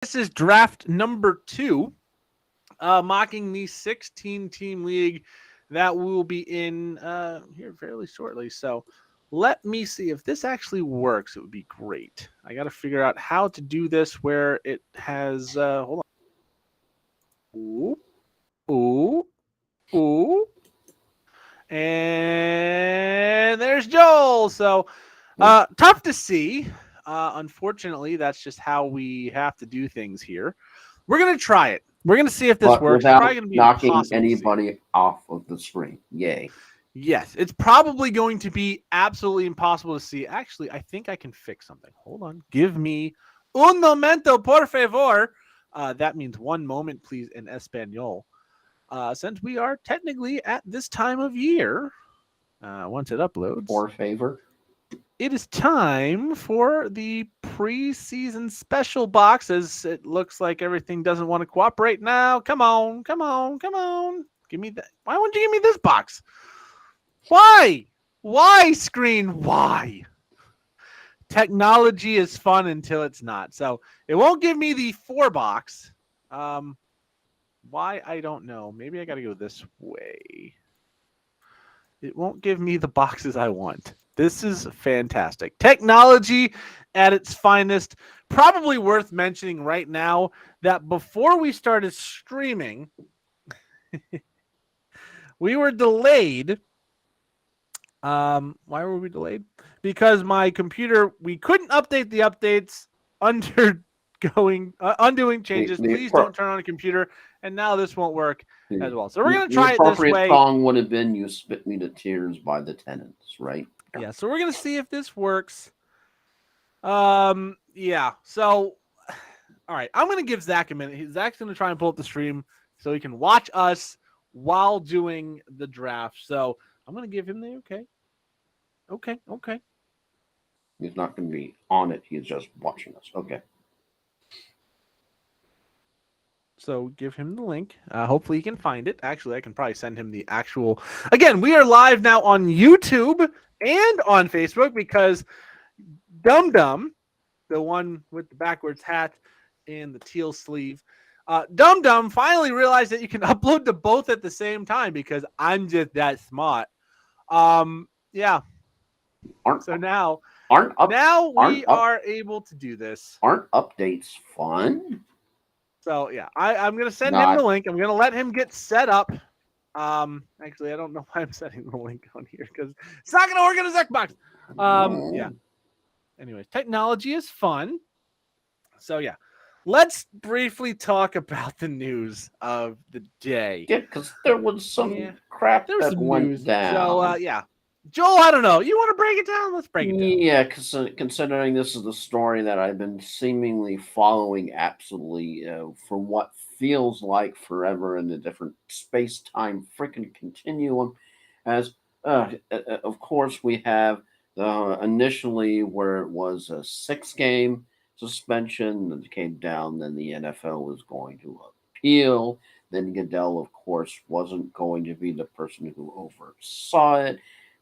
This is draft number 2, mocking the 16-team league that we will be in here fairly shortly. So let me see if this actually works. It would be great. I got to figure out how to do this where it has. Hold on. Ooh, ooh, ooh. And there's Joel. So tough to see. Unfortunately, that's just how we have to do things here. We're going to try it. We're going to see if this but works. It's probably without going to be knocking impossible to see. anybody off of the screen. Yay. Yes, it's probably going to be absolutely impossible to see. Actually, I think I can fix something. Hold on. Give me un momento, por favor. That means 1 moment, please, in Espanol. Since we are technically at this time of year, once it uploads, For favor. it is time for the preseason special boxes. It looks like everything doesn't want to cooperate now. Come on, come on, come on. Give me that. Why won't you give me this box? Why? Why, screen? Why? Technology is fun until it's not. So it won't give me the 4 box. Why? I don't know. Maybe I got to go this way. It won't give me the boxes I want. This is fantastic. Technology at its finest. Probably worth mentioning right now that before we started streaming, we were delayed. Why were we delayed? Because my computer, we couldn't update the updates undoing changes. The, Please don't turn on a computer. And now this won't work as well. So we're going to the try it this appropriate way. song would have been "You Spit Me to Tears" by the Tenants, right? Yeah, so we're going to see if this works. Yeah. So, all right, I'm going to give Zach a minute. Zach's going to try and pull up the stream so he can watch us while doing the draft. So I'm going to give him the okay. Okay. He's not going to be on it. He's just watching us. Okay. So give him the link. Hopefully he can find it. Actually, I can probably send him the actual. Again, we are live now on YouTube and on Facebook because Dum Dum, the one with the backwards hat and the teal sleeve, Dum Dum finally realized that you can upload to both at the same time because I'm just that smart. Yeah. Aren't So now aren't up we are able to do this. aren't updates fun? So yeah, I'm gonna send him the Not. link. I'm gonna let him get set up. Actually, I don't know why I'm setting the link on here because it's not gonna work in a Xbox. Yeah. Anyways, technology is fun. So yeah, let's briefly talk about the news of the day. Yeah, because there was some crap There's that some went news. So down. yeah, Joel, I don't know. You want to break it down? Let's break it down. Yeah, considering this is the story that I've been seemingly following absolutely for what feels like forever in a different space time freaking continuum, as of course we have initially where it was a 6 game suspension that came down, then the NFL was going to appeal. Then Goodell, of course, wasn't going to be the person who oversaw it,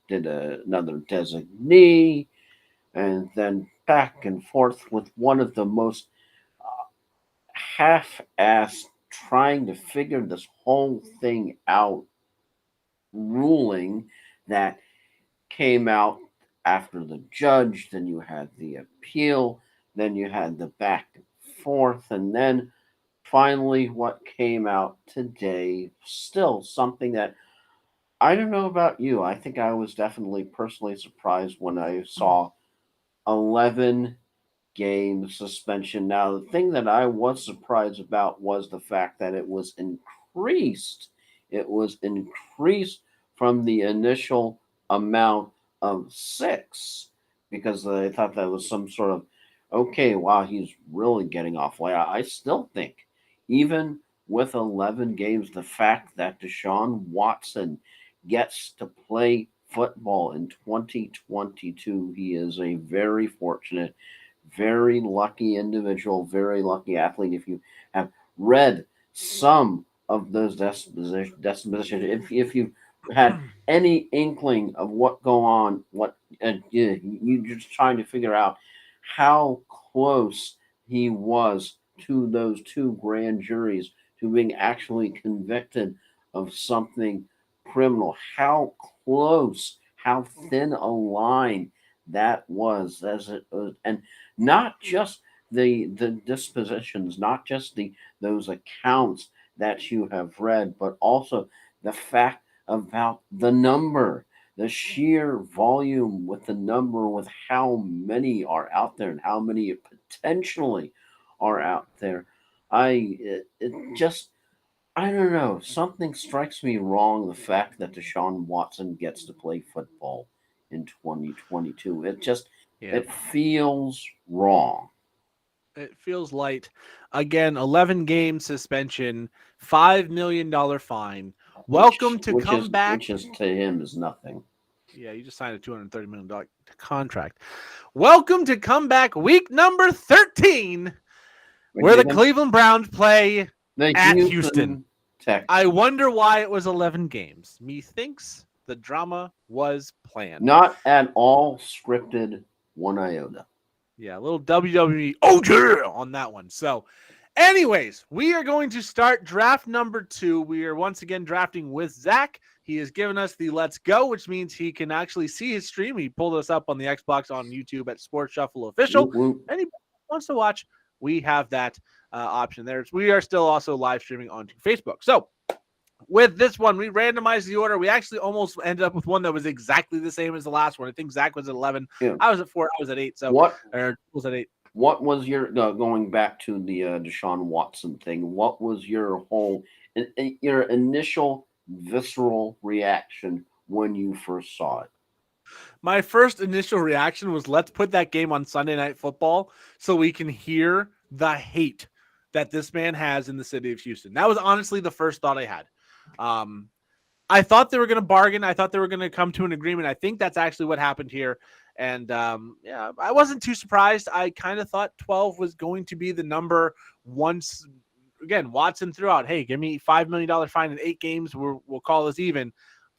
did another designee, and then back and forth with one of the most half-assed trying to figure this whole thing out ruling that came out after the judge. Then you had the appeal, then you had the back and forth, and then finally what came out today, still something that I don't know about you. I think I was definitely personally surprised when I saw 11 game suspension. Now, the thing that I was surprised about was the fact that it was increased. It was increased from the initial amount of 6 because I thought that was some sort of okay, wow, he's really getting off. Like, I still think, even with 11 games, the fact that Deshaun Watson gets to play football in 2022, he is a very fortunate, very lucky individual, very lucky athlete. If you have read some of those dispositions, if you had any inkling of what go on, what you just trying to figure out how close he was to those two grand juries, to being actually convicted of something criminal. How close, how thin a line that was, as it was, and not just the dispositions, not just those accounts that you have read, but also the fact about the number, the sheer volume with the number, with how many are out there and how many potentially are out there. It just, I don't know. Something strikes me wrong. The fact that Deshaun Watson gets to play football in 2022. Yeah, It feels wrong. it feels light. Again, 11 game suspension, $5 million fine. Welcome to come back. Which is to him is nothing. Yeah, you just signed a $230 million contract. Welcome to comeback week number 13, where the Cleveland Browns play at Houston. Texans. I wonder why it was 11 games. Methinks the drama was planned. Not at all scripted, one iota. Yeah, a little WWE on that one. So, anyways, we are going to start draft number 2. We are once again drafting with Zach. He has given us the let's go, which means he can actually see his stream. He pulled us up on the Xbox on YouTube at Sports Shuffle Official. Whoop, whoop. Anybody who wants to watch, we have that option there. We are still also live streaming onto Facebook. So, with this one, we randomized the order. We actually almost ended up with one that was exactly the same as the last one. I think Zach was at 11. Yeah. I was at 4. I was at 8. So What was at 8. What was your going back to the Deshaun Watson thing? What was your your initial visceral reaction when you first saw it? My first initial reaction was, let's put that game on Sunday Night Football so we can hear the hate that this man has in the city of Houston. That was honestly the first thought I had. I thought they were going to bargain. I thought they were going to come to an agreement. I think that's actually what happened here. And yeah, I wasn't too surprised. I kind of thought 12 was going to be the number once. Again, Watson threw out, hey, give me $5 million fine in 8 games. We'll call this even.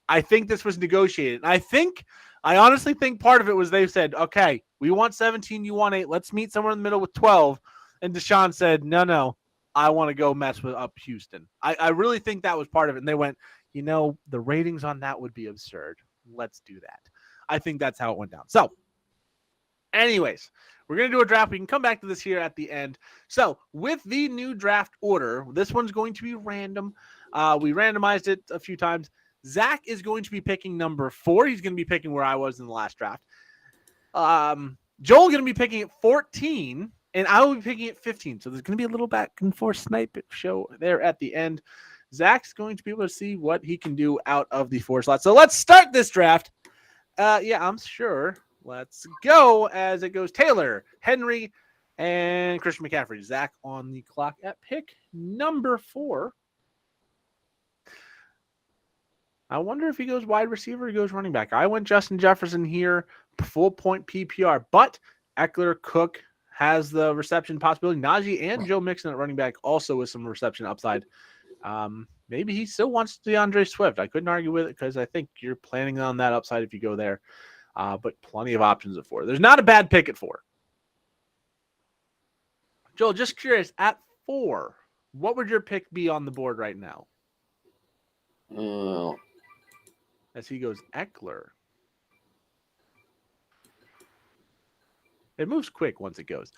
I think this was negotiated. I honestly think part of it was they said, okay, we want 17, you want 8. Let's meet somewhere in the middle with 12. And Deshaun said, no, I want to go mess with up Houston. I really think that was part of it. And they went, the ratings on that would be absurd. Let's do that. I think that's how it went down. So, anyways, we're going to do a draft. We can come back to this here at the end. So, with the new draft order, this one's going to be random. We randomized it a few times. Zach is going to be picking number 4. He's going to be picking where I was in the last draft. Joel going to be picking at 14. And I will be picking at 15. So there's going to be a little back and forth snipe show there at the end. Zach's going to be able to see what he can do out of the 4 slots. So let's start this draft. Yeah, I'm sure. Let's go as it goes. Taylor, Henry, and Christian McCaffrey. Zach on the clock at pick number 4. I wonder if he goes wide receiver or he goes running back. I went Justin Jefferson here, full point PPR, but Eckler, Cook has the reception possibility. Najee and Joe Mixon at running back also with some reception upside. Maybe he still wants DeAndre Swift. I couldn't argue with it because I think you're planning on that upside if you go there. But plenty of options at 4. There's not a bad pick at 4. Joel, just curious, at 4, what would your pick be on the board right now? As he goes Eckler. It moves quick once it goes.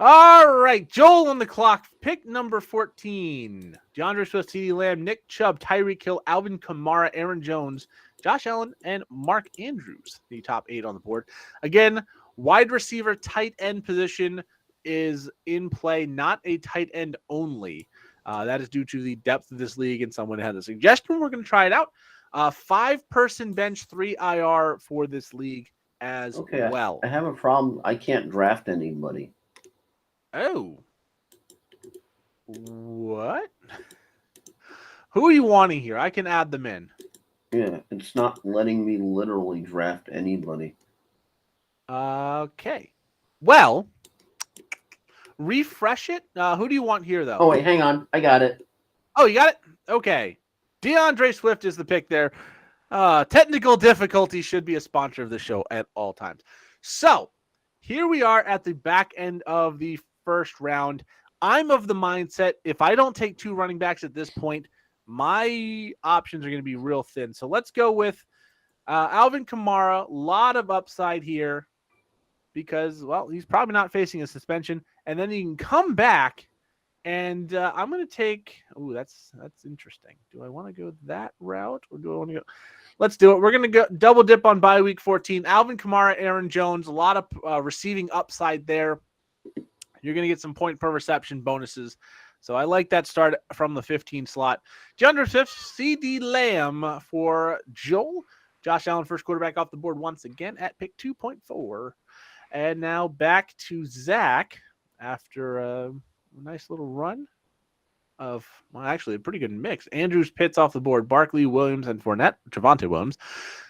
All right, Joel on the clock. Pick number 14. DeAndre Swift, CeeDee Lamb, Nick Chubb, Tyreek Hill, Alvin Kamara, Aaron Jones, Josh Allen, and Mark Andrews. The top 8 on the board. Again, wide receiver, tight end position is in play, not a tight end only. That is due to the depth of this league, and someone had a suggestion. We're going to try it out. 5-person bench, 3 IR for this league as well. I have a problem. I can't draft anybody. Oh. What? Who are you wanting here? I can add them in. Yeah, it's not letting me literally draft anybody. Okay. Well, refresh it. Who do you want here, though? Oh, wait, hang on. I got it. Oh, you got it? Okay. DeAndre Swift is the pick there. Technical difficulty should be a sponsor of the show at all times. So, here we are at the back end of the first round. I'm of the mindset, if I don't take 2 running backs at this point, my options are going to be real thin. So let's go with Alvin Kamara. A lot of upside here because, well, he's probably not facing a suspension. And then he can come back. And I'm going to take – ooh, that's interesting. Do I want to go that route or do I want to go – let's do it. We're going to go double dip on bye week 14. Alvin Kamara, Aaron Jones, a lot of receiving upside there. You're going to get some point per reception bonuses. So I like that start from the 15 slot. DeAndre Swift, CD Lamb for Joel. Josh Allen, first quarterback off the board once again at pick 2.4. And now back to Zach after a nice little run of, well, actually a pretty good mix. Andrews, Pitts off the board. Barkley, Williams, and Fournette. Javonte Williams.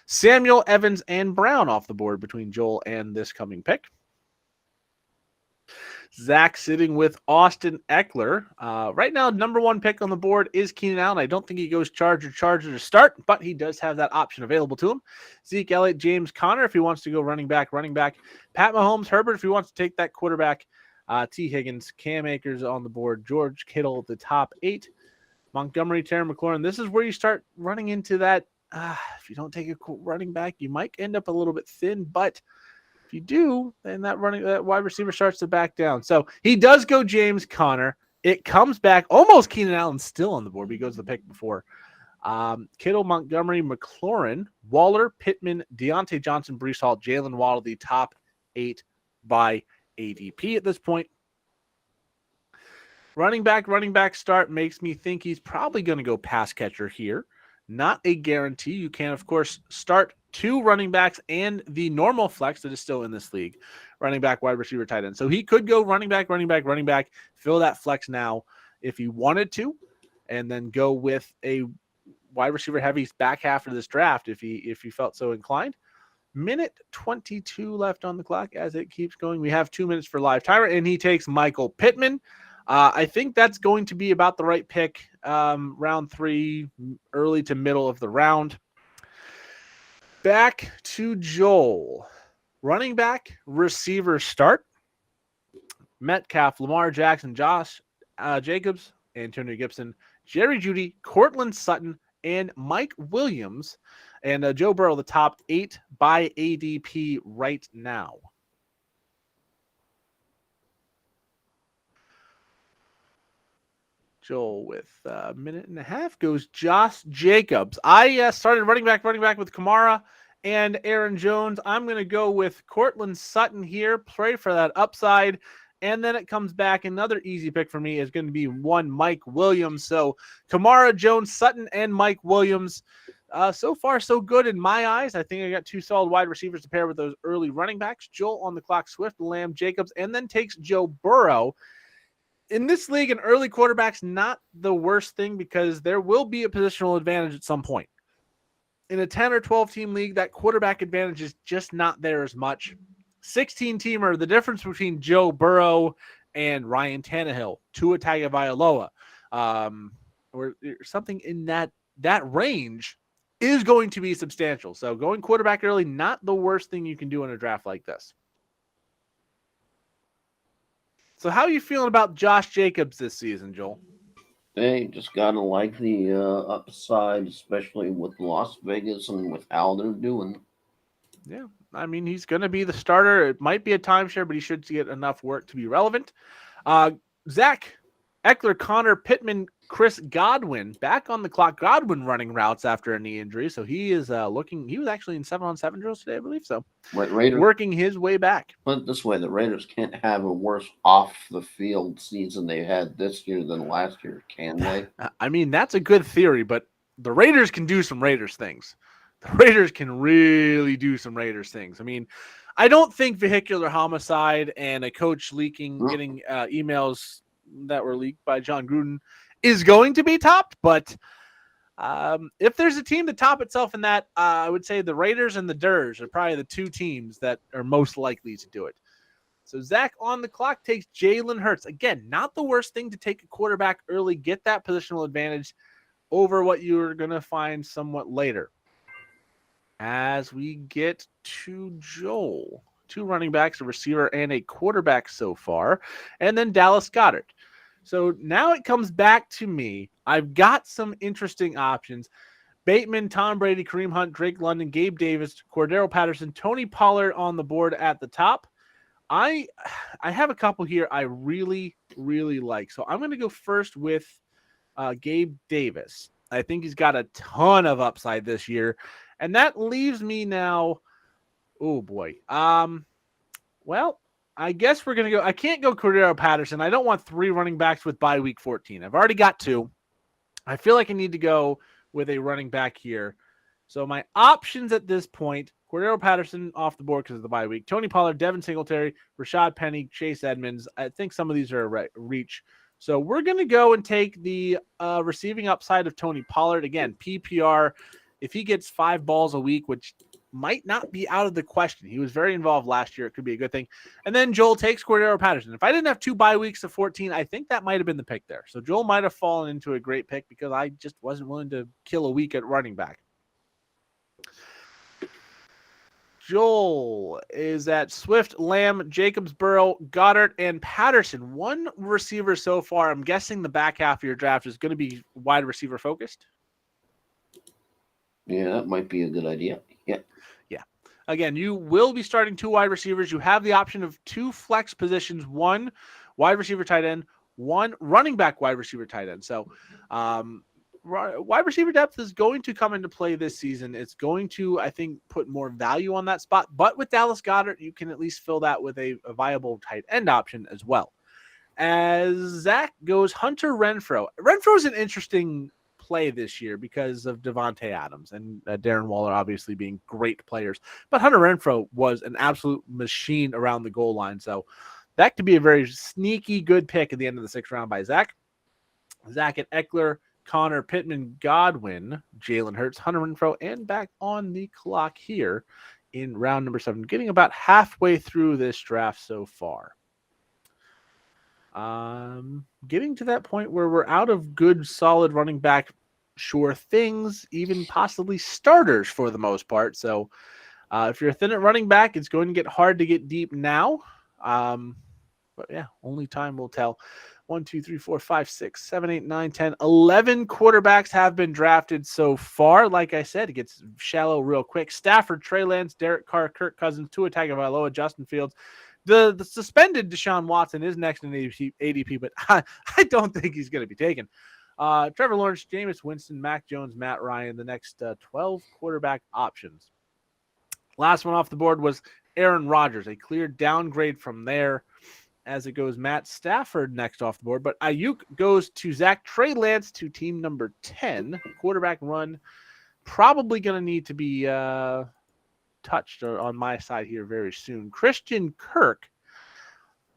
Samuel, Evans, and Brown off the board between Joel and this coming pick. Zach sitting with Austin Eckler. Right now, number 1 pick on the board is Keenan Allen. I don't think he goes Charger to start, but he does have that option available to him. Zeke Elliott, James Conner, if he wants to go running back. Pat Mahomes, Herbert, if he wants to take that quarterback. T. Higgins, Cam Akers on the board. George Kittle, the top 8. Montgomery, Terry McLaurin. This is where you start running into that. If you don't take a running back, you might end up a little bit thin, but if you do, then that wide receiver starts to back down. So he does go James Conner. It comes back almost Keenan Allen still on the board. But he goes the pick before. Kittle, Montgomery, McLaurin, Waller, Pittman, Deontay Johnson, Breece Hall, Jalen Waddle, the top 8 by ADP at this point. Running back start makes me think he's probably going to go pass catcher here. Not a guarantee. You can, of course, start 2 running backs and the normal flex that is still in this league. Running back, wide receiver, tight end. So he could go running back, fill that flex now if he wanted to, and then go with a wide receiver heavy back half of this draft if he felt so inclined. Minute 22 left on the clock as it keeps going. We have 2 minutes for live timer, and he takes Michael Pittman. I think that's going to be about the right pick. Round 3, early to middle of the round. Back to Joel. Running back, receiver start. Metcalf, Lamar Jackson, Josh Jacobs, Antonio Gibson, Jerry Jeudy, Cortland Sutton, and Mike Williams. And Joe Burrow, the top 8 by ADP right now. Joel with a minute and a half goes Josh Jacobs. I started running back with Kamara and Aaron Jones. I'm going to go with Cortland Sutton here, pray for that upside. And then it comes back. Another easy pick for me is going to be one Mike Williams. So Kamara, Jones, Sutton, and Mike Williams. So far, so good in my eyes. I think I got 2 solid wide receivers to pair with those early running backs. Joel on the clock, Swift, Lamb, Jacobs, and then takes Joe Burrow. In this league, an early quarterback's not the worst thing because there will be a positional advantage at some point. In a 10 or 12 team league, that quarterback advantage is just not there as much. 16-teamer, the difference between Joe Burrow and Ryan Tannehill, Tua Tagovailoa, or something in that range is going to be substantial. So going quarterback early, not the worst thing you can do in a draft like this. So how are you feeling about Josh Jacobs this season, Joel? They just got to like the upside, especially with Las Vegas and with how they're doing. Yeah, I mean, he's going to be the starter. It might be a timeshare, but he should get enough work to be relevant. Zach, Eckler, Connor, Pittman, Chris Godwin back on the clock. Godwin running routes after a knee injury, so he is he was actually in 7-on-7 drills today, I believe. So Raiders, working his way back. Put it this way, the Raiders can't have a worse off-the-field season they had this year than last year, can they? I mean, that's a good theory, but the Raiders can do some Raiders things. The Raiders can really do some Raiders things. I mean, I don't think vehicular homicide and a coach getting emails that were leaked by John Gruden is going to be topped, but if there's a team to top itself in that, I would say the Raiders and the Durs are probably the 2 teams that are most likely to do it. So Zach on the clock takes Jalen Hurts. Again, not the worst thing to take a quarterback early, get that positional advantage over what you're going to find somewhat later. As we get to Joel, 2 running backs, a receiver, and a quarterback so far, and then Dallas Goedert. So now it comes back to me. I've got some interesting options. Bateman, Tom Brady, Kareem Hunt, Drake London, Gabe Davis, Cordero Patterson, Tony Pollard on the board at the top. I have a couple here I really, really like. So I'm going to go first with Gabe Davis. I think he's got a ton of upside this year. And that leaves me now. Oh, boy. Well, I guess we're going to go. I can't go Cordero Patterson. I don't want 3 running backs with bye week 14. I've already got 2. I feel like I need to go with a running back here. So my options at this point, Cordero Patterson off the board because of the bye week. Tony Pollard, Devin Singletary, Rashad Penny, Chase Edmonds. I think some of these are a reach. So we're going to go and take the receiving upside of Tony Pollard. Again, PPR, if he gets 5 balls a week, which might not be out of the question. He was very involved last year. It could be a good thing. And then Joel takes Cordero Patterson. If I didn't have 2 bye weeks of 14, I think that might have been the pick there. So Joel might have fallen into a great pick because I just wasn't willing to kill a week at running back. Joel is at Swift, Lamb, Jacobs, Burrow, Goddard, and Patterson. 1 receiver so far. I'm guessing the back half of your draft is going to be wide receiver focused. Yeah, that might be a good idea. Yeah. Again, you will be starting 2 wide receivers. You have the option of 2 flex positions, 1 wide receiver tight end, 1 running back wide receiver tight end. So wide receiver depth is going to come into play this season. It's going to, I think, put more value on that spot. But with Dallas Goedert, you can at least fill that with a viable tight end option as well. As Zach goes, Hunter Renfrow. Renfrow is an interesting play this year because of Devontae Adams and Darren Waller obviously being great players. But Hunter Renfrow was an absolute machine around the goal line. So that could be a very sneaky good pick at the end of the 6th round by Zach. Zach at Eckler, Connor, Pittman, Godwin, Jalen Hurts, Hunter Renfrow, and back on the clock here in round number 7. Getting about halfway through this draft so far. Getting to that point where we're out of good, solid running back, sure things, even possibly starters for the most part. So if you're thin at running back, it's going to get hard to get deep now. But yeah, only time will tell. 1, 2, 3, 4, 5, 6, 7, 8, 9, 10, 11 quarterbacks have been drafted so far. Like I said, it gets shallow real quick. Stafford, Trey Lance, Derek Carr, Kirk Cousins, Tua Tagovailoa, Justin Fields. The suspended Deshaun Watson is next in ADP, but I don't think he's going to be taken. Trevor Lawrence, Jameis Winston, Mac Jones, Matt Ryan, the next 12 quarterback options. Last one off the board was Aaron Rodgers, a clear downgrade from there. As it goes, Matt Stafford next off the board, but Ayuk goes to Zach. Trey Lance to team number 10. Quarterback run probably going to need to be touched on my side here very soon. Christian Kirk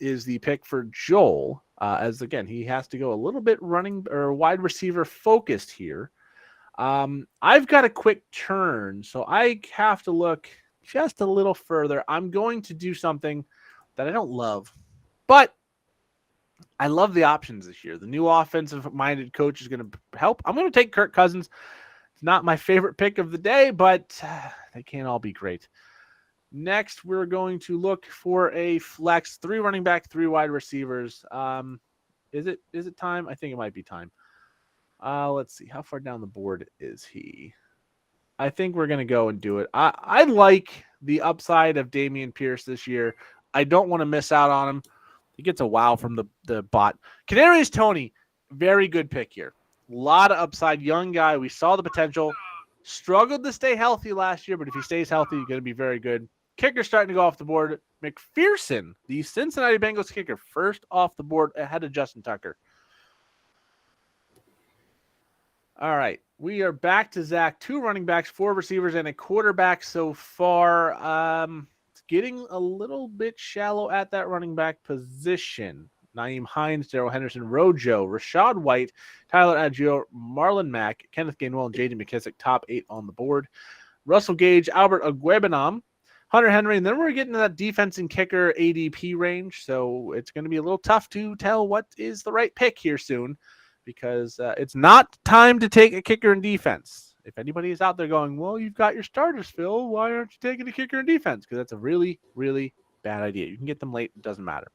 is the pick for Joel, as again, he has to go a little bit running or wide receiver focused here. I've got a quick turn, so I have to look just a little further. I'm going to do something that I don't love, but I love the options this year. The new offensive-minded coach is going to help. I'm going to take Kirk Cousins. It's not my favorite pick of the day, but they can't all be great. Next, we're going to look for a flex. 3 running back, 3 wide receivers. Is it time? I think it might be time. Let's see. How far down the board is he? I think we're going to go and do it. I like the upside of Dameon Pierce this year. I don't want to miss out on him. He gets a wow from the bot. Kadarius Toney, very good pick here. A lot of upside, young guy. We saw the potential. Struggled to stay healthy last year, but if he stays healthy, he's going to be very good. Kicker starting to go off the board. McPherson, the Cincinnati Bengals kicker, first off the board ahead of Justin Tucker. All right, we are back to Zach. 2 running backs, 4 receivers, and a quarterback so far. It's getting a little bit shallow at that running back position. Nyheim Hines, Darrell Henderson, Rojo, Rachaad White, Tyler Allgeier, Marlon Mack, Kenneth Gainwell, and J.D. McKissic, top 8 on the board. Russell Gage, Albert Okwuegbunam, Hunter Henry, and then we're getting to that defense and kicker ADP range, so it's going to be a little tough to tell what is the right pick here soon because it's not time to take a kicker in defense. If anybody is out there going, well, you've got your starters, Phil, why aren't you taking a kicker in defense? Because that's a really, really bad idea. You can get them late. It doesn't matter.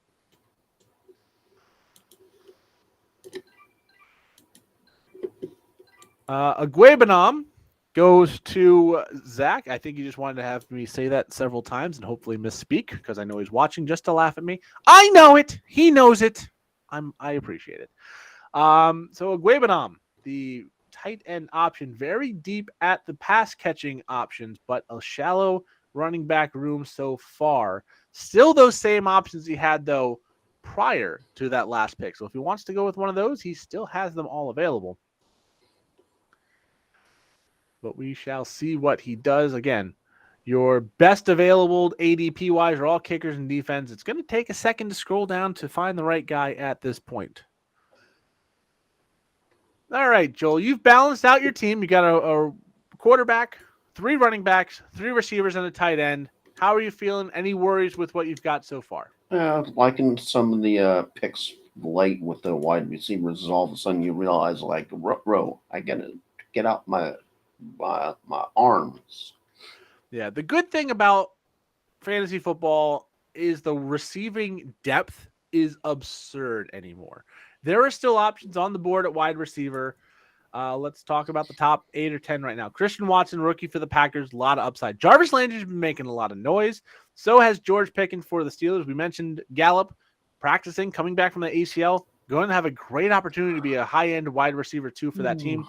Aguebanam goes to Zach. I think he just wanted to have me say that several times and hopefully misspeak because I know he's watching just to laugh at me. I know it. He knows it. I appreciate it. So Aguebanam, the tight end option, very deep at the pass catching options, but a shallow running back room so far. Still those same options he had though prior to that last pick. So if he wants to go with one of those, he still has them all available. But we shall see what he does. Again, your best available ADP wise are all kickers and defense. It's going to take a second to scroll down to find the right guy at this point. All right, Joel, you've balanced out your team. You got a quarterback, 3 running backs, 3 receivers, and a tight end. How are you feeling? Any worries with what you've got so far? Liking some of the picks late with the wide receivers, all of a sudden you realize, like, I gotta get out my arms. Yeah, the good thing about fantasy football is the receiving depth is absurd anymore. There are still options on the board at wide receiver. Let's talk about the top 8 or 10 right now. Christian Watson, rookie for the Packers, a lot of upside. Jarvis Landry's been making a lot of noise. So has George Pickens for the Steelers. We mentioned Gallup practicing, coming back from the ACL, going to have a great opportunity to be a high-end wide receiver too for that team.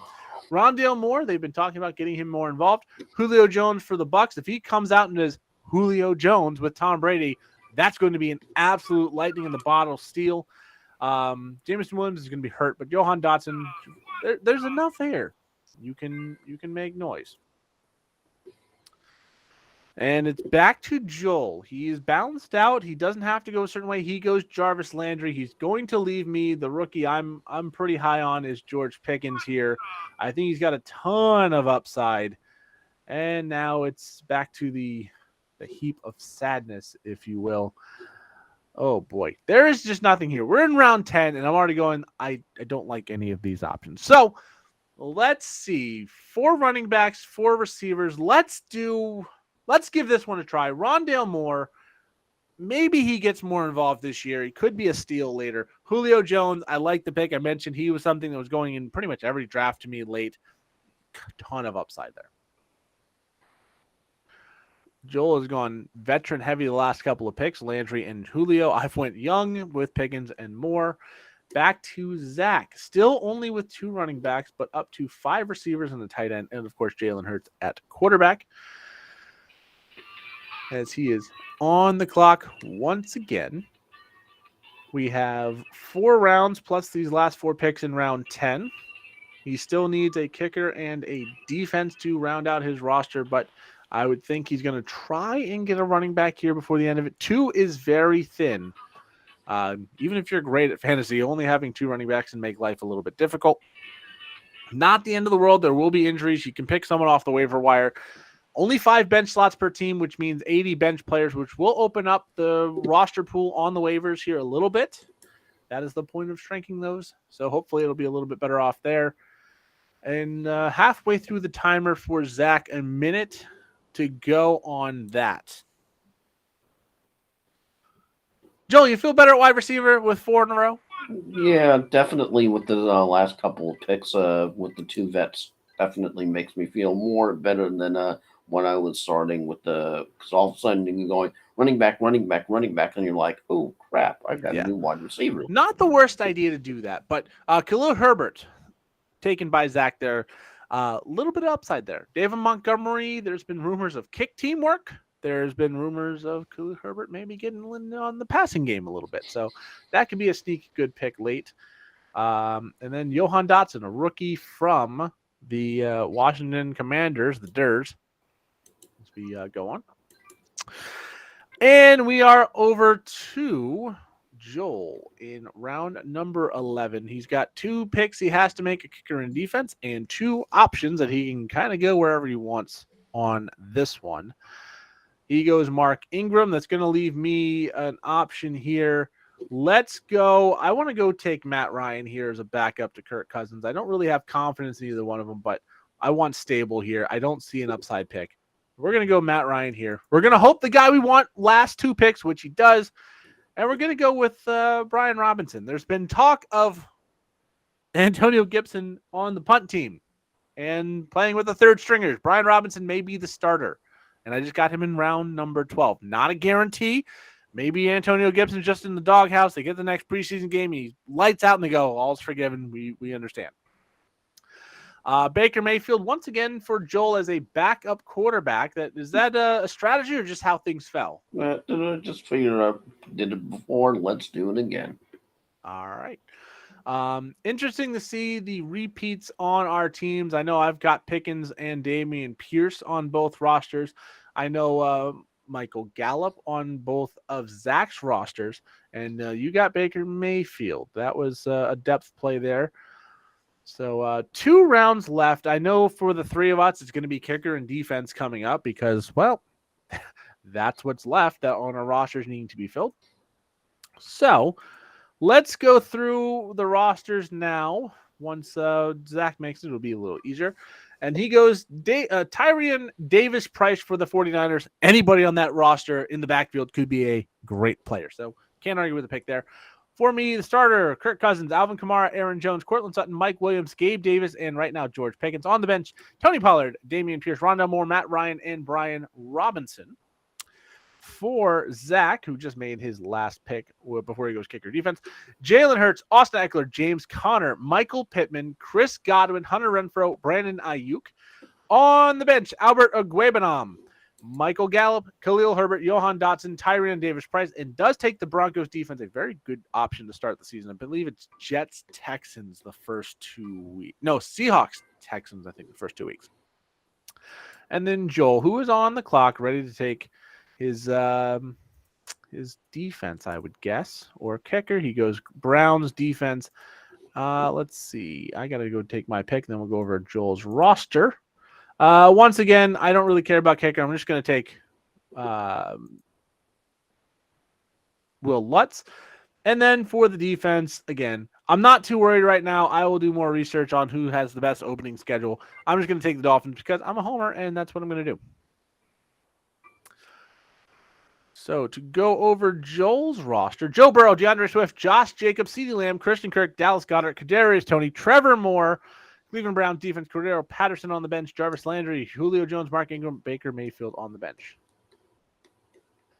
Rondale Moore, they've been talking about getting him more involved. Julio Jones for the Bucs. If he comes out and is Julio Jones with Tom Brady, that's going to be an absolute lightning in the bottle steal. Jameson Williams is going to be hurt, but Johan Dotson, there's enough there. You can make noise. And it's back to Joel. He is balanced out. He doesn't have to go a certain way. He goes Jarvis Landry. He's going to leave me. The rookie I'm pretty high on is George Pickens here. I think he's got a ton of upside. And now it's back to the heap of sadness, if you will. Oh, boy. There is just nothing here. We're in round 10, and I'm already going, I don't like any of these options. So let's see. 4 running backs, 4 receivers. Let's give this one a try. Rondale Moore, maybe he gets more involved this year. He could be a steal later. Julio Jones, I like the pick. I mentioned he was something that was going in pretty much every draft to me late. Ton of upside there. Joel has gone veteran heavy the last couple of picks, Landry and Julio. I've went young with Pickens and Moore. Back to Zach, still only with 2 running backs, but up to 5 receivers and the tight end, and of course Jalen Hurts at quarterback. As he is on the clock once again. We have 4 rounds plus these last 4 picks in round 10. He still needs a kicker and a defense to round out his roster, but I would think he's going to try and get a running back here before the end of it. 2 is very thin. Even if you're great at fantasy, only having 2 running backs can make life a little bit difficult. Not the end of the world. There will be injuries. You can pick someone off the waiver wire. Only 5 bench slots per team, which means 80 bench players, which will open up the roster pool on the waivers here a little bit. That is the point of shrinking those. So hopefully it'll be a little bit better off there. And halfway through the timer for Zach, a minute to go on that. Joel, you feel better at wide receiver with 4 in a row? Yeah, definitely with the last couple of picks with the 2 vets. Definitely makes me feel more better than when I was starting with because all of a sudden you're going running back, and you're like, oh crap, I've got a new wide receiver. Not the worst idea to do that, but Khalil Herbert taken by Zach there. A little bit of upside there. David Montgomery, there's been rumors of kick teamwork. There's been rumors of Khalil Herbert maybe getting on the passing game a little bit. So that could be a sneaky good pick late. And then Johan Dotson, a rookie from the Washington Commanders, the Durs. As we go on. And we are over to Joel in round number 11. He's got 2 picks. He has to make a kicker and defense and 2 options that he can kind of go wherever he wants on this one. He goes Mark Ingram. That's going to leave me an option here. Let's go. I want to go take Matt Ryan here as a backup to Kirk Cousins. I don't really have confidence in either one of them, but I want stable here. I don't see an upside pick. We're going to go Matt Ryan here. We're going to hope the guy we want last 2 picks, which he does. And we're going to go with Brian Robinson. There's been talk of Antonio Gibson on the punt team. and playing with the third stringers. Brian Robinson may be the starter, and I just got him in round number 12. Not a guarantee. Maybe Antonio Gibson's just in the doghouse. They get the next preseason game. He lights out and they go, all's forgiven. We understand. Baker Mayfield, once again, for Joel as a backup quarterback. Is that a strategy or just how things fell? Just figure out, did it before, let's do it again. All right. Interesting to see the repeats on our teams. I know I've got Pickens and Dameon Pierce on both rosters. I know Michael Gallup on both of Zach's rosters, and you got Baker Mayfield. That was a depth play there. So 2 rounds left. I know for the 3 of us, it's going to be kicker and defense coming up because, well, that's what's left on our rosters needing to be filled. So let's go through the rosters now. Once Zach makes it, it'll be a little easier. And he goes Tyrion Davis-Price for the 49ers. Anybody on that roster in the backfield could be a great player. So can't argue with the pick there. For me, the starter, Kirk Cousins, Alvin Kamara, Aaron Jones, Cortland Sutton, Mike Williams, Gabe Davis, and right now George Pickens. On the bench, Tony Pollard, Dameon Pierce, Rondell Moore, Matt Ryan, and Brian Robinson. For Zach, who just made his last pick before he goes kicker defense, Jalen Hurts, Austin Eckler, James Conner, Michael Pittman, Chris Godwin, Hunter Renfrow, Brandon Ayuk. On the bench, Albert Okwuegbunam, Michael Gallup, Khalil Herbert, Johan Dotson, Tyrion Davis-Price, and does take the Broncos defense, a very good option to start the season. I believe it's Jets, Texans the first 2 weeks. No, Seahawks, Texans, I think the first 2 weeks. And then Joel, who is on the clock, ready to take his defense, I would guess, or kicker. He goes Browns defense. Let's see. I got to go take my pick, and then we'll go over Joel's roster. Once again, I don't really care about kicker. I'm just going to take Will Lutz. And then for the defense, again, I'm not too worried right now. I will do more research on who has the best opening schedule. I'm just going to take the Dolphins because I'm a homer, and that's what I'm going to do. So to go over Joel's roster, Joe Burrow, DeAndre Swift, Josh Jacobs, CeeDee Lamb, Christian Kirk, Dallas Goedert, Kadarius Toney, Trevor Moore, Cleveland Browns defense, Cordero Patterson on the bench, Jarvis Landry, Julio Jones, Mark Ingram, Baker Mayfield on the bench.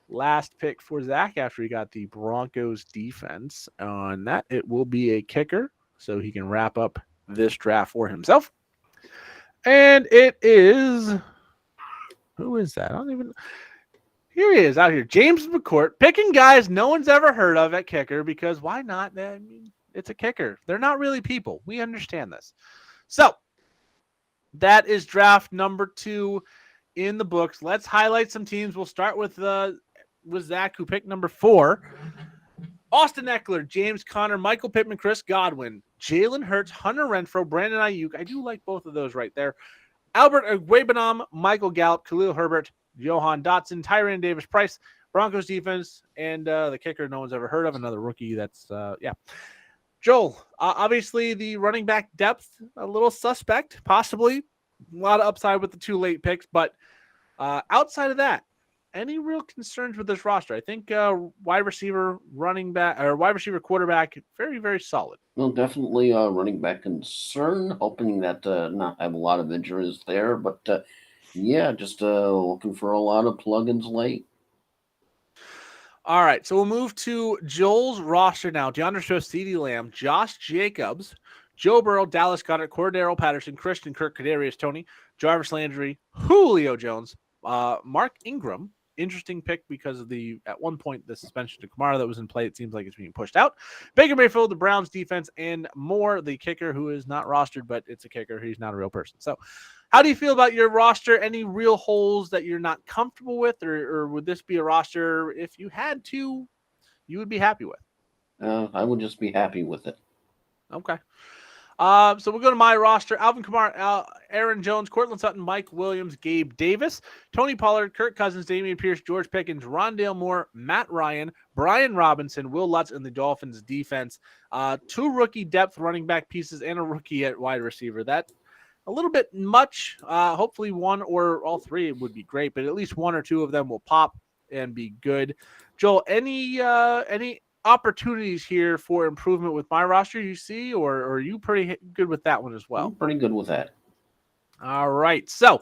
Last pick for Zach after he got the Broncos defense. On that, it will be a kicker, so he can wrap up this draft for himself. And it is... Who is that? I don't even... Here he is out here. James McCourt, picking guys no one's ever heard of at kicker because why not? I mean, it's a kicker. They're not really people. We understand this. So that is draft number 2 in the books. Let's highlight some teams. We'll start with Zach, who picked number 4. Austin Eckler, James Conner, Michael Pittman, Chris Godwin, Jalen Hurts, Hunter Renfrow, Brandon Ayuk. I do like both of those right there. Albert Okwuegbunam, Michael Gallup, Khalil Herbert, Johan Dotson, Tyrion Davis-Price, Broncos defense, and the kicker no one's ever heard of, another rookie. That's, yeah. Joel, obviously the running back depth, a little suspect, possibly. A lot of upside with the 2 late picks, but outside of that, any real concerns with this roster? I think wide receiver, running back, or wide receiver, quarterback, very, very solid. Well, definitely running back concern, hoping that not have a lot of injuries there, but yeah, just looking for a lot of plugins late. All right, so we'll move to Joel's roster now. DeAndre Swift, CeeDee Lamb, Josh Jacobs, Joe Burrow, Dallas Goedert, Cordero Patterson, Christian Kirk, Kadarius Toney, Jarvis Landry, Julio Jones, Mark Ingram. Interesting pick because of at one point, the suspension to Kamara that was in play. It seems like it's being pushed out. Baker Mayfield, the Browns defense, and Moore, the kicker, who is not rostered, but it's a kicker. He's not a real person. So how do you feel about your roster? Any real holes that you're not comfortable with, or would this be a roster, if you had to, you would be happy with? I would just be happy with it. Okay. So we'll go to my roster. Alvin Kamara, Aaron Jones, Cortland Sutton, Mike Williams, Gabe Davis, Tony Pollard, Kirk Cousins, Dameon Pierce, George Pickens, Rondale Moore, Matt Ryan, Brian Robinson, Will Lutz, and the Dolphins defense. 2 rookie depth running back pieces and a rookie at wide receiver. That a little bit much. Hopefully 1 or all 3 would be great, but at least 1 or 2 of them will pop and be good. Joel, any opportunities here for improvement with my roster you see, or are you pretty good with that one as well? I'm pretty good with that. All right. So,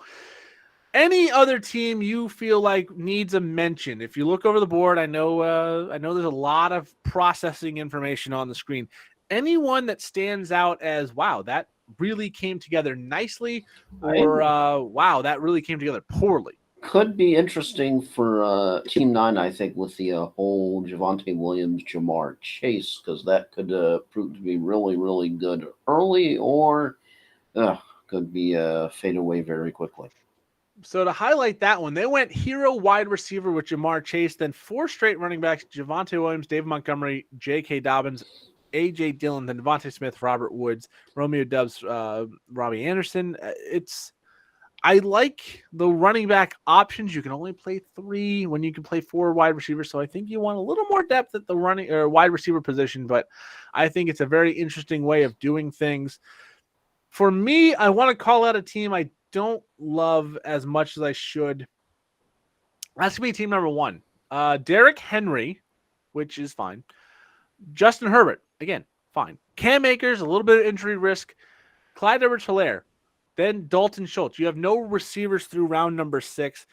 any other team you feel like needs a mention? If you look over the board, I know there's a lot of processing information on the screen. Anyone that stands out as wow, that really came together nicely, I or wow, that really came together poorly. could be interesting for Team Nine, I think, with the whole Javante Williams, Jamar Chase, because that could prove to be really, really good early, or could be fade away very quickly. So to highlight that one, they went hero wide receiver with Jamar Chase, then four straight running backs: Javante Williams, David Montgomery, J.K. Dobbins, A.J. Dillon, then Devontae Smith, Robert Woods, Romeo Dubs, Robbie Anderson. I like the running back options. You can only play three when you can play four wide receivers. So I think you want a little more depth at the running or wide receiver position, but I think it's a very interesting way of doing things. For me, I want to call out a team I don't love as much as I should. That's going to be team number one. Derrick Henry, which is fine. Justin Herbert, again, fine. Cam Akers, a little bit of injury risk. Clyde Edwards-Helaire. Then Dalton Schultz. You have no receivers through round number 6.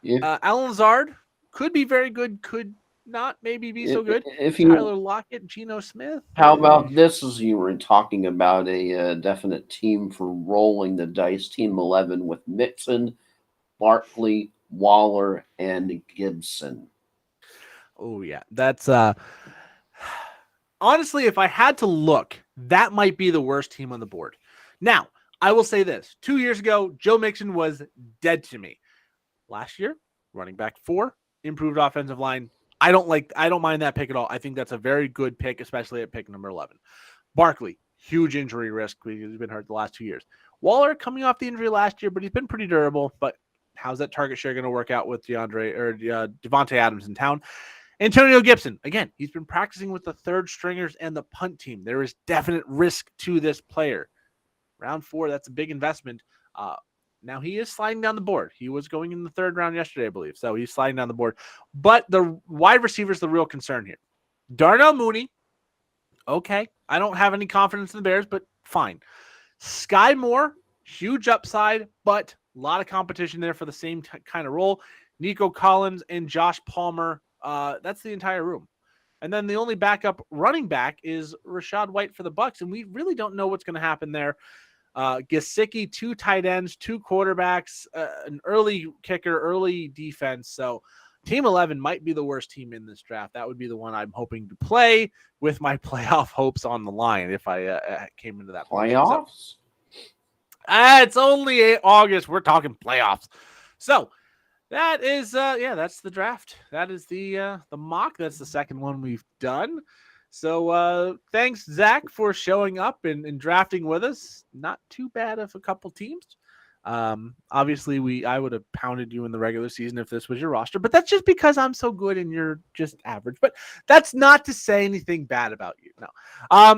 If Alan Lazard could be very good, could not maybe be so good. if you Tyler Lockett, Geno Smith. How about this? As you were talking about a definite team for rolling the dice, Team 11 with Mixon, Barkley, Waller, and Gibson. Oh yeah, that's honestly, if I had to look, that might be the worst team on the board. Now, I will say this: 2 years ago, Joe Mixon was dead to me. Last year, running back 4, improved offensive line. I don't mind that pick at all. I think that's a very good pick, especially at pick number 11. Barkley, huge injury risk because he's been hurt the last 2 years. Waller coming off the injury last year, but he's been pretty durable. But how's that target share going to work out with Devontae Adams in town? Antonio Gibson, again, he's been practicing with the third stringers and the punt team. There is definite risk to this player. Round 4, that's a big investment. Now he is sliding down the board. He was going in the 3rd round yesterday, I believe. So he's sliding down the board. But the wide receiver is the real concern here. Darnell Mooney, okay. I don't have any confidence in the Bears, but fine. Sky Moore, huge upside, but a lot of competition there for the same kind of role. Nico Collins and Josh Palmer. That's the entire room. And then the only backup running back is Rachaad White for the Bucs, and we really don't know what's going to happen there. Gesicki, 2 tight ends, 2 quarterbacks, an early kicker, early defense. So Team 11 might be the worst team in this draft. That would be the one I'm hoping to play with my playoff hopes on the line if I came into that Playoffs? So, it's only August. We're talking playoffs. So that is, that's the draft. That is the mock. That's the second one we've done. So thanks, Zach, for showing up and drafting with us. Not too bad of a couple teams. Obviously, I would have pounded you in the regular season if this was your roster, but that's just because I'm so good and you're just average. But that's not to say anything bad about you.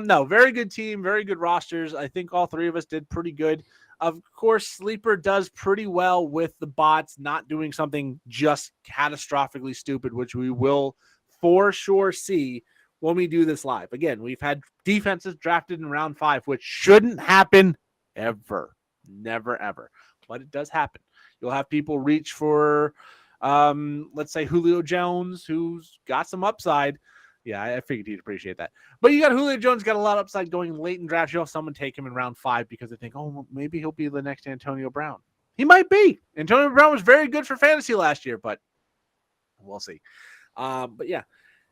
No, very good team, very good rosters. I think all 3 of us did pretty good. Of course, Sleeper does pretty well with the bots not doing something just catastrophically stupid, which we will for sure see when we do this live. Again, we've had defenses drafted in round 5, which shouldn't happen ever. Never, ever. But it does happen. You'll have people reach for, let's say, Julio Jones, who's got some upside. Yeah, I figured he'd appreciate that. But you got Julio Jones, got a lot of upside going late in draft. You'll have someone take him in round 5 because they think, oh, maybe he'll be the next Antonio Brown. He might be. Antonio Brown was very good for fantasy last year, but we'll see. But yeah.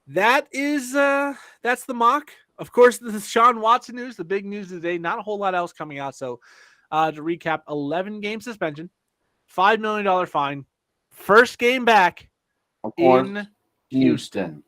That's the mock. Of course, the Sean Watson news, the big news of the day. Not a whole lot else coming out. So to recap, 11-game suspension, $5 million fine, first game back in Houston.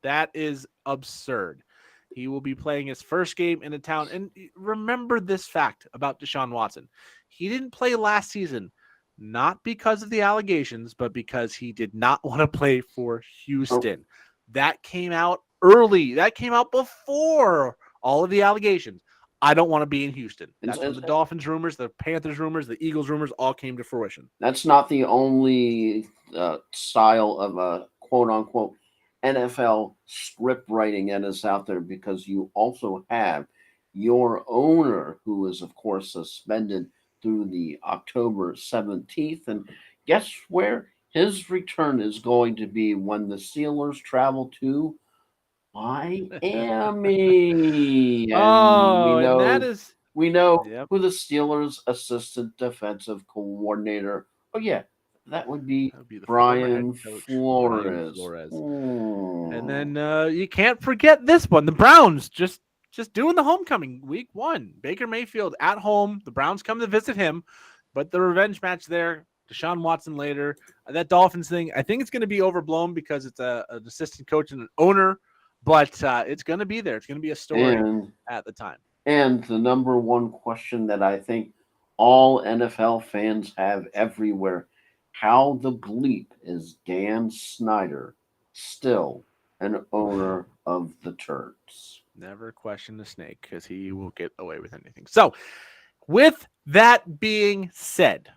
That is absurd. He will be playing his first game in a town. And remember this fact about Deshaun Watson. He didn't play last season, not because of the allegations, but because he did not want to play for Houston. Oh. That came out early. That came out before all of the allegations. I don't want to be in Houston. That's when the Dolphins rumors, the Panthers rumors, the Eagles rumors all came to fruition. That's not the only style of a quote-unquote NFL script writing that is out there, because you also have your owner, who is, of course, suspended through the October 17th. And guess where his return is going to be when the Steelers travel to Miami? And Oh, and that is we know yep. who the Steelers' assistant defensive coordinator. Oh yeah, that would be That would be the former head Brian coach Brian Flores. Flores. And Hmm. then you can't forget this one. The Browns just doing the homecoming week 1. Baker Mayfield at home. The Browns come to visit him, but the revenge match there. Deshaun Watson later. That Dolphins thing, I think it's going to be overblown because it's an assistant coach and an owner, but it's going to be there. It's going to be a story And at the time. and the number one question that I think all NFL fans have everywhere: how the bleep is Dan Snyder still an owner of the Turds? Never question the snake because he will get away with anything. So, with that being said,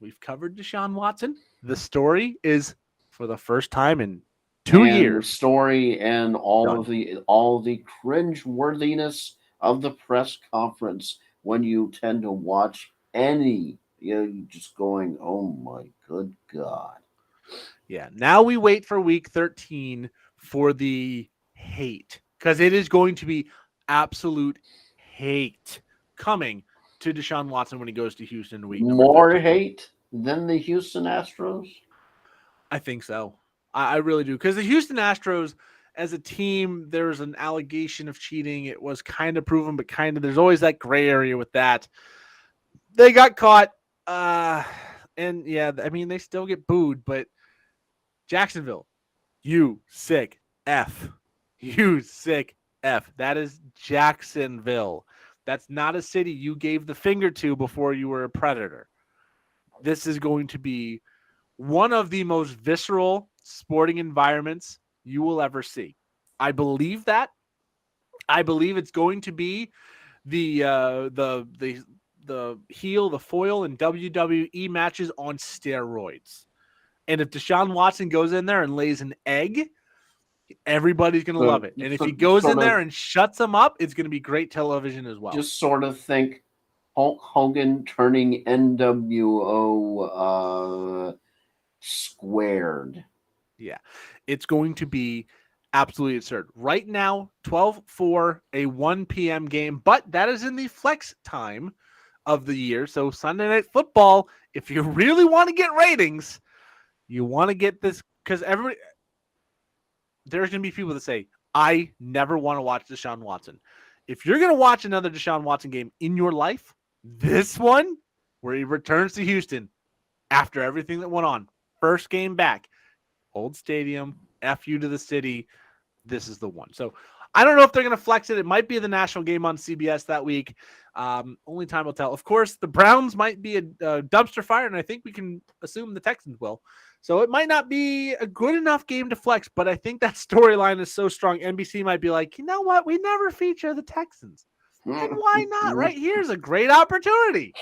we've covered Deshaun Watson. The story is for the first time in 2 And the years. story and all Done. of the cringe worthiness of the press conference when you tend to watch any, you just going, oh my good God. Yeah. Now we wait for week 13 for the hate because it is going to be absolute hate coming to Deshaun Watson when he goes to Houston in week number More 13. hate than the Houston Astros? I think so. I really do. Because the Houston Astros, as a team, there was an allegation of cheating. It was kind of proven, but kind of there's always that gray area with that. They got caught. And yeah, I mean, they still get booed, but Jacksonville, you sick F. You sick F. That is Jacksonville. That's not a city you gave the finger to before you were a predator. This is going to be one of the most visceral sporting environments you will ever see. I believe that. I believe it's going to be the heel, the foil, and WWE matches on steroids. And if Deshaun Watson goes in there and lays an egg, everybody's going to love it. And if he goes in there and shuts them up, it's going to be great television as well. Just sort of think Hulk Hogan turning NWO squared. Yeah, it's going to be absolutely absurd. Right now, 12-4, a 1 p.m. game, but that is in the flex time of the year. So Sunday Night Football, if you really want to get ratings, you want to get this because there's going to be people that say, I never want to watch Deshaun Watson. If you're going to watch another Deshaun Watson game in your life, this one where he returns to Houston after everything that went on, first game back, old stadium, F you to the city. This is the one. So I don't know if they're going to flex it. It might be the national game on CBS that week. Only time will tell. Of course, the Browns might be a dumpster fire, and I think we can assume the Texans will. So it might not be a good enough game to flex, but I think that storyline is so strong. NBC might be like, you know what? We never feature the Texans. And why not? Right here's a great opportunity.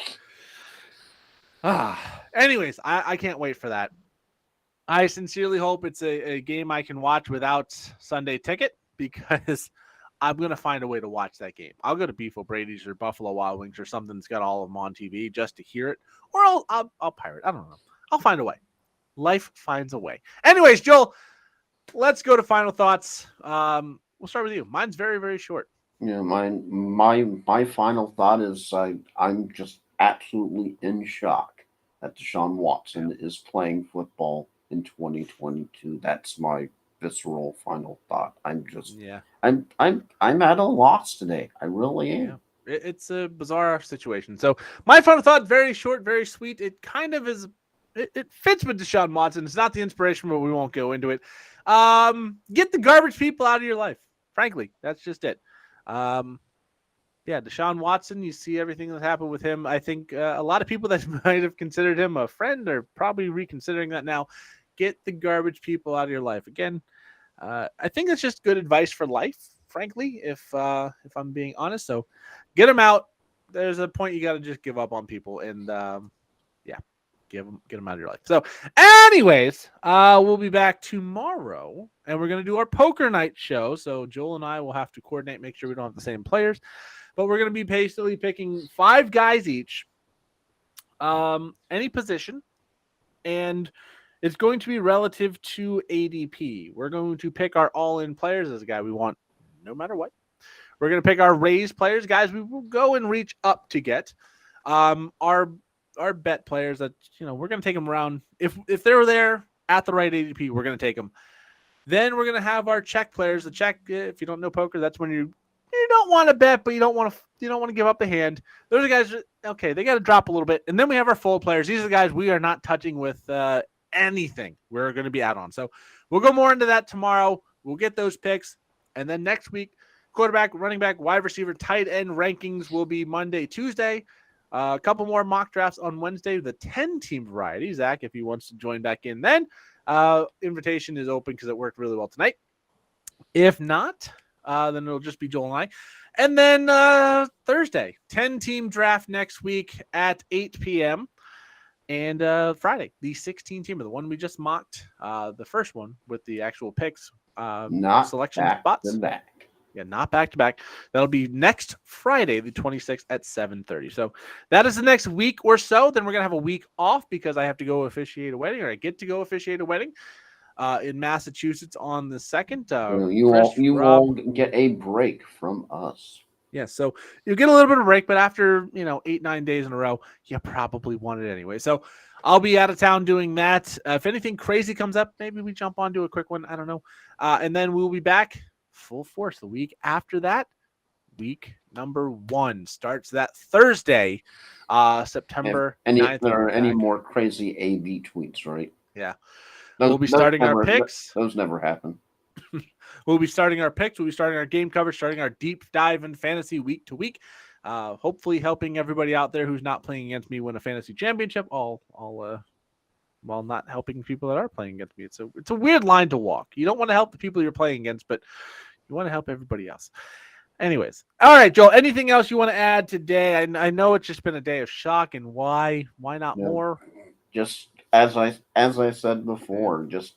Anyways, I can't wait for that. I sincerely hope it's a game I can watch without Sunday ticket because I'm going to find a way to watch that game. I'll go to Beef O'Brady's or Buffalo Wild Wings or something that's got all of them on TV just to hear it. Or I'll pirate. I don't know. I'll find a way. Life finds a way. Anyways, Joel, let's go to final thoughts. We'll start with you. Mine's very, very short. Yeah, my final thought is I'm just absolutely in shock that Deshaun Watson is playing football in 2022. That's my visceral final thought. I'm at a loss today. I really am. Yeah. It's a bizarre situation. So my final thought, very short, very sweet. It kind of is. It fits with Deshaun Watson. It's not the inspiration, but we won't go into it. Get the garbage people out of your life. Frankly, that's just it. Deshaun Watson, you see everything that happened with him. I think a lot of people that might have considered him a friend are probably reconsidering that now. Get the garbage people out of your life. Again, I think that's just good advice for life, frankly, if I'm being honest. So get them out. There's a point you got to just give up on people and, get them out of your life. So anyways, we'll be back tomorrow and we're going to do our poker night show. So Joel and I will have to coordinate, make sure we don't have the same players, but we're going to be basically picking 5 guys each any position, and it's going to be relative to ADP. We're going to pick our all-in players as a guy we want no matter what. We're going to pick our raised players, guys we will go and reach up to get. Our bet players that, we're going to take them around. If they're there at the right ADP, we're going to take them. Then we're going to have our check players. The check, if you don't know poker, that's when you don't want to bet, but you don't want to give up the hand. Those are guys, okay, they got to drop a little bit. And then we have our full players. These are the guys we are not touching with anything. We're going to be out on. So we'll go more into that tomorrow. We'll get those picks. And then next week, quarterback, running back, wide receiver, tight end rankings will be Monday, Tuesday. A couple more mock drafts on Wednesday, the 10-team variety. Zach, if he wants to join back in then, invitation is open because it worked really well tonight. If not, then it'll just be Joel and I. And then Thursday, 10-team draft next week at 8 p.m. And Friday, the 16-teamer, the one we just mocked, the first one with the actual picks, Not selection back spots. to back. Yeah, not back to back. That'll be next Friday, the 26th at 7:30. So that is the next week or so. Then we're gonna have a week off because I have to go officiate a wedding, or I get to go officiate a wedding in Massachusetts on the 2nd. You all get a break from us. Yeah, so you get a little bit of break, but after 8-9 days in a row, you probably want it anyway. So I'll be out of town doing that. If anything crazy comes up, maybe we jump onto a quick one. I don't know. And then we'll be back full force the week after that. Week number 1 starts that Thursday, September 9th. If there are any more crazy AV tweets, right? Yeah. We'll be starting our picks. Those never happen. We'll be starting our picks. We'll be starting our game coverage, starting our deep dive in fantasy week to week. Hopefully helping everybody out there who's not playing against me win a fantasy championship. All while not helping people that are playing against me. It's a weird line to walk. You don't want to help the people you're playing against, but you want to help everybody else. Anyways, all right, Joel. Anything else you want to add today? I know it's just been a day of shock, and why not more? Just as I said before, just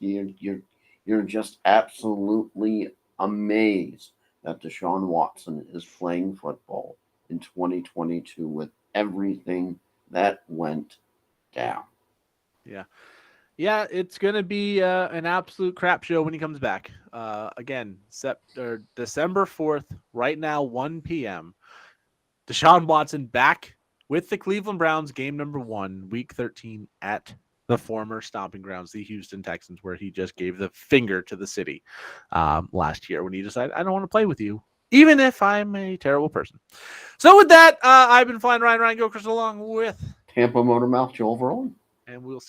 you're just absolutely amazed that Deshaun Watson is playing football in 2022 with everything that went down. Yeah, it's going to be an absolute crap show when he comes back. Again, December 4th, right now, 1 p.m. Deshaun Watson back with the Cleveland Browns, game number 1, week 13 at the former stomping grounds, the Houston Texans, where he just gave the finger to the city last year when he decided, I don't want to play with you, even if I'm a terrible person. So with that, I've been flying Ryan Gilchrist along with Tampa Motor Mouth, Joel Verone. And we'll see